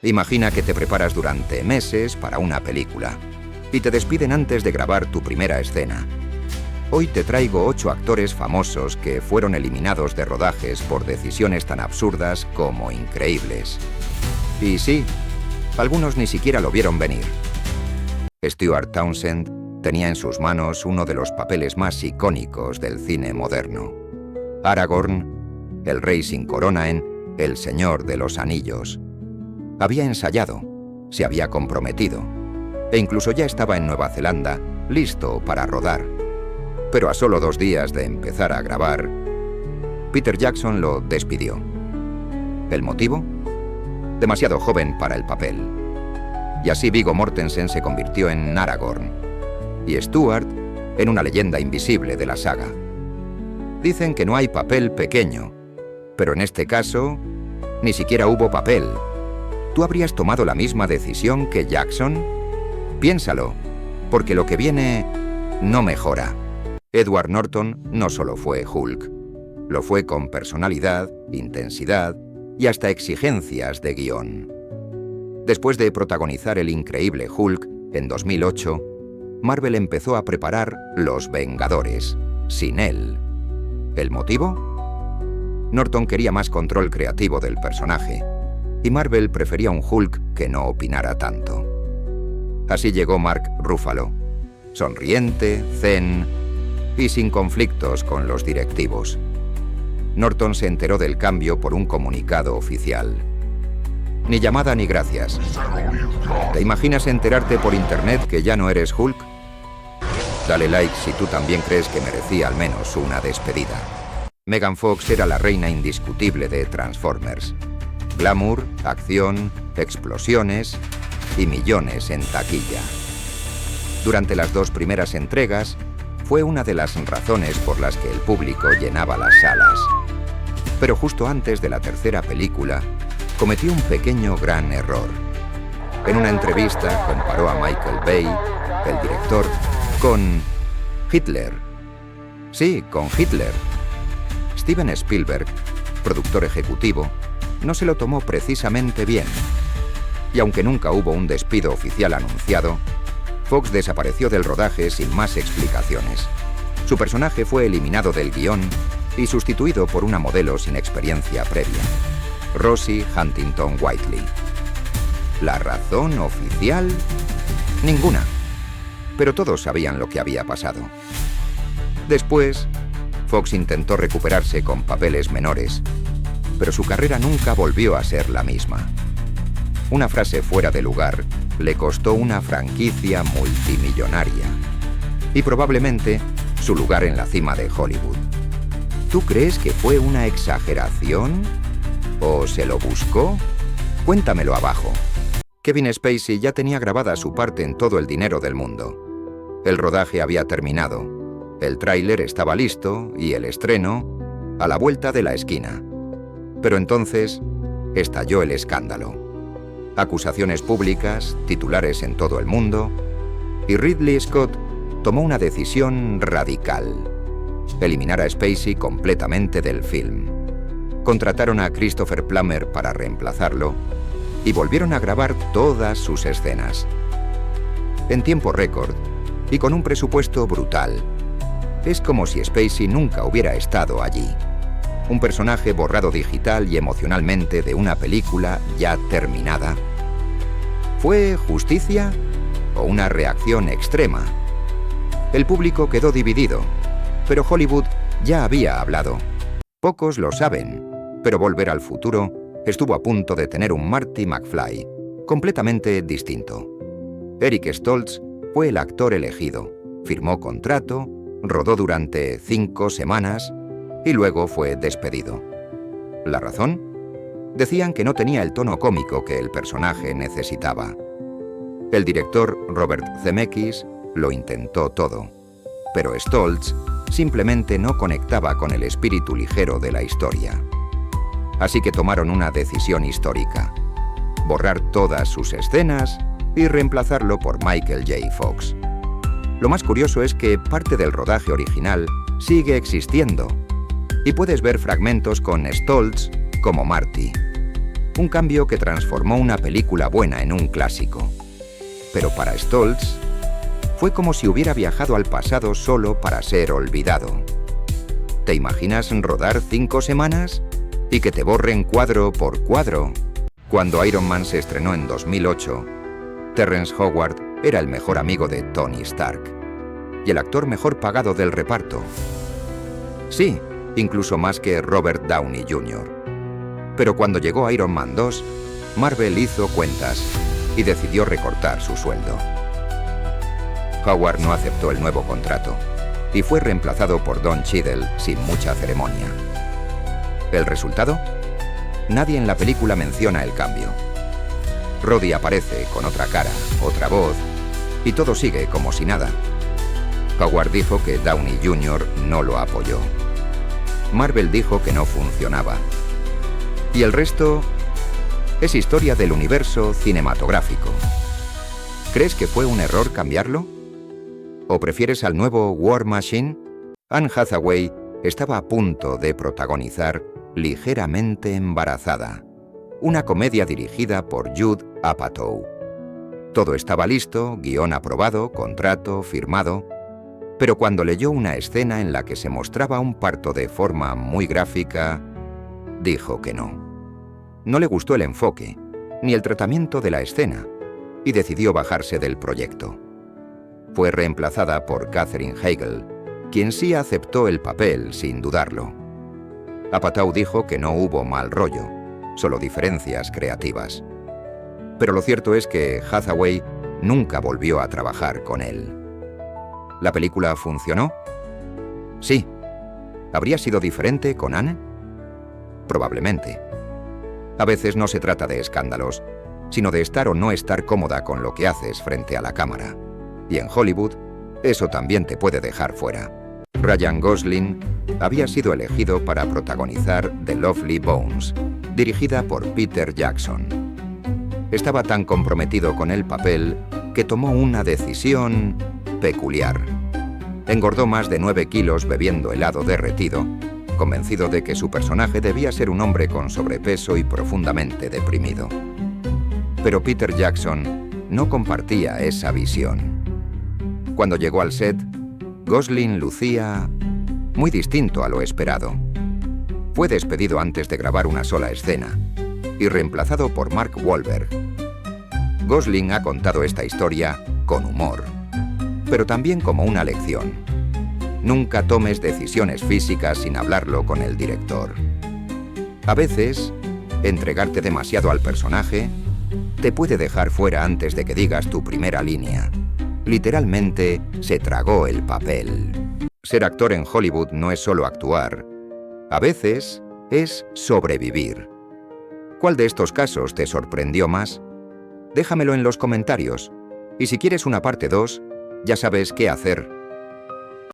Imagina que te preparas durante meses para una película y te despiden antes de grabar tu primera escena. Hoy te traigo 8 actores famosos que fueron eliminados de rodajes por decisiones tan absurdas como increíbles. Y sí, algunos ni siquiera lo vieron venir. Stuart Townsend tenía en sus manos uno de los papeles más icónicos del cine moderno. Aragorn, el rey sin corona en El Señor de los Anillos. Había ensayado, se había comprometido, e incluso ya estaba en Nueva Zelanda, listo para rodar. Pero a solo 2 días de empezar a grabar, Peter Jackson lo despidió. ¿El motivo? Demasiado joven para el papel. Y así Viggo Mortensen se convirtió en Aragorn, y Stuart en una leyenda invisible de la saga. Dicen que no hay papel pequeño, pero en este caso, ni siquiera hubo papel. ¿Tú habrías tomado la misma decisión que Jackson? Piénsalo, porque lo que viene no mejora. Edward Norton no solo fue Hulk, lo fue con personalidad, intensidad y hasta exigencias de guión. Después de protagonizar el increíble Hulk en 2008, Marvel empezó a preparar Los Vengadores, sin él. ¿El motivo? Norton quería más control creativo del personaje, y Marvel prefería un Hulk que no opinara tanto. Así llegó Mark Ruffalo, sonriente, zen y sin conflictos con los directivos. Norton se enteró del cambio por un comunicado oficial. Ni llamada ni gracias. ¿Te imaginas enterarte por internet que ya no eres Hulk? Dale like si tú también crees que merecía al menos una despedida. Megan Fox era la reina indiscutible de Transformers. Glamour, acción, explosiones y millones en taquilla. Durante las 2 primeras entregas, fue una de las razones por las que el público llenaba las salas. Pero justo antes de la tercera película, cometió un pequeño gran error. En una entrevista comparó a Michael Bay, el director, con Hitler. Sí, con Hitler. Steven Spielberg, productor ejecutivo, no se lo tomó precisamente bien. Y aunque nunca hubo un despido oficial anunciado, Fox desapareció del rodaje sin más explicaciones. Su personaje fue eliminado del guión y sustituido por una modelo sin experiencia previa, Rosie Huntington-Whiteley. ¿La razón oficial? Ninguna. Pero todos sabían lo que había pasado. Después, Fox intentó recuperarse con papeles menores, pero su carrera nunca volvió a ser la misma. Una frase fuera de lugar le costó una franquicia multimillonaria y probablemente su lugar en la cima de Hollywood. ¿Tú crees que fue una exageración? ¿O se lo buscó? Cuéntamelo abajo. Kevin Spacey ya tenía grabada su parte en todo el dinero del mundo. El rodaje había terminado, el tráiler estaba listo y el estreno a la vuelta de la esquina. Pero entonces estalló el escándalo. Acusaciones públicas, titulares en todo el mundo, y Ridley Scott tomó una decisión radical: eliminar a Spacey completamente del film. Contrataron a Christopher Plummer para reemplazarlo y volvieron a grabar todas sus escenas. En tiempo récord y con un presupuesto brutal. Es como si Spacey nunca hubiera estado allí. Un personaje borrado digital y emocionalmente de una película ya terminada. ¿Fue justicia o una reacción extrema? El público quedó dividido, pero Hollywood ya había hablado. Pocos lo saben, pero Volver al Futuro estuvo a punto de tener un Marty McFly, completamente distinto. Eric Stoltz fue el actor elegido, firmó contrato, rodó durante 5 semanas y luego fue despedido. ¿La razón? Decían que no tenía el tono cómico que el personaje necesitaba. El director Robert Zemeckis lo intentó todo, pero Stoltz simplemente no conectaba con el espíritu ligero de la historia. Así que tomaron una decisión histórica: borrar todas sus escenas y reemplazarlo por Michael J. Fox. Lo más curioso es que parte del rodaje original sigue existiendo, y puedes ver fragmentos con Stoltz como Marty. Un cambio que transformó una película buena en un clásico. Pero para Stoltz, fue como si hubiera viajado al pasado solo para ser olvidado. ¿Te imaginas rodar 5 semanas y que te borren cuadro por cuadro? Cuando Iron Man se estrenó en 2008, Terrence Howard era el mejor amigo de Tony Stark y el actor mejor pagado del reparto. Sí, incluso más que Robert Downey Jr. Pero cuando llegó Iron Man 2, Marvel hizo cuentas y decidió recortar su sueldo. Howard no aceptó el nuevo contrato y fue reemplazado por Don Cheadle sin mucha ceremonia. ¿El resultado? Nadie en la película menciona el cambio. Rhodey aparece con otra cara, otra voz, y todo sigue como si nada. Howard dijo que Downey Jr. no lo apoyó. Marvel dijo que no funcionaba. Y el resto es historia del universo cinematográfico. ¿Crees que fue un error cambiarlo? ¿O prefieres al nuevo War Machine? Anne Hathaway estaba a punto de protagonizar Ligeramente embarazada, una comedia dirigida por Judd Apatow. Todo estaba listo, guión aprobado, contrato firmado, pero cuando leyó una escena en la que se mostraba un parto de forma muy gráfica, dijo que no. No le gustó el enfoque, ni el tratamiento de la escena, y decidió bajarse del proyecto. Fue reemplazada por Katherine Heigl, quien sí aceptó el papel sin dudarlo. Apatow dijo que no hubo mal rollo, solo diferencias creativas. Pero lo cierto es que Hathaway nunca volvió a trabajar con él. ¿La película funcionó? Sí. ¿Habría sido diferente con Anne? Probablemente. A veces no se trata de escándalos, sino de estar o no estar cómoda con lo que haces frente a la cámara. Y en Hollywood, eso también te puede dejar fuera. Ryan Gosling había sido elegido para protagonizar The Lovely Bones, dirigida por Peter Jackson. Estaba tan comprometido con el papel que tomó una decisión peculiar. Engordó más de 9 kilos bebiendo helado derretido, convencido de que su personaje debía ser un hombre con sobrepeso y profundamente deprimido. Pero Peter Jackson no compartía esa visión. Cuando llegó al set, Gosling lucía muy distinto a lo esperado. Fue despedido antes de grabar una sola escena y reemplazado por Mark Wahlberg. Gosling ha contado esta historia con humor, pero también como una lección. Nunca tomes decisiones físicas sin hablarlo con el director. A veces, entregarte demasiado al personaje te puede dejar fuera antes de que digas tu primera línea. Literalmente, se tragó el papel. Ser actor en Hollywood no es solo actuar. A veces, es sobrevivir. ¿Cuál de estos casos te sorprendió más? Déjamelo en los comentarios. Y si quieres una parte 2, ya sabes qué hacer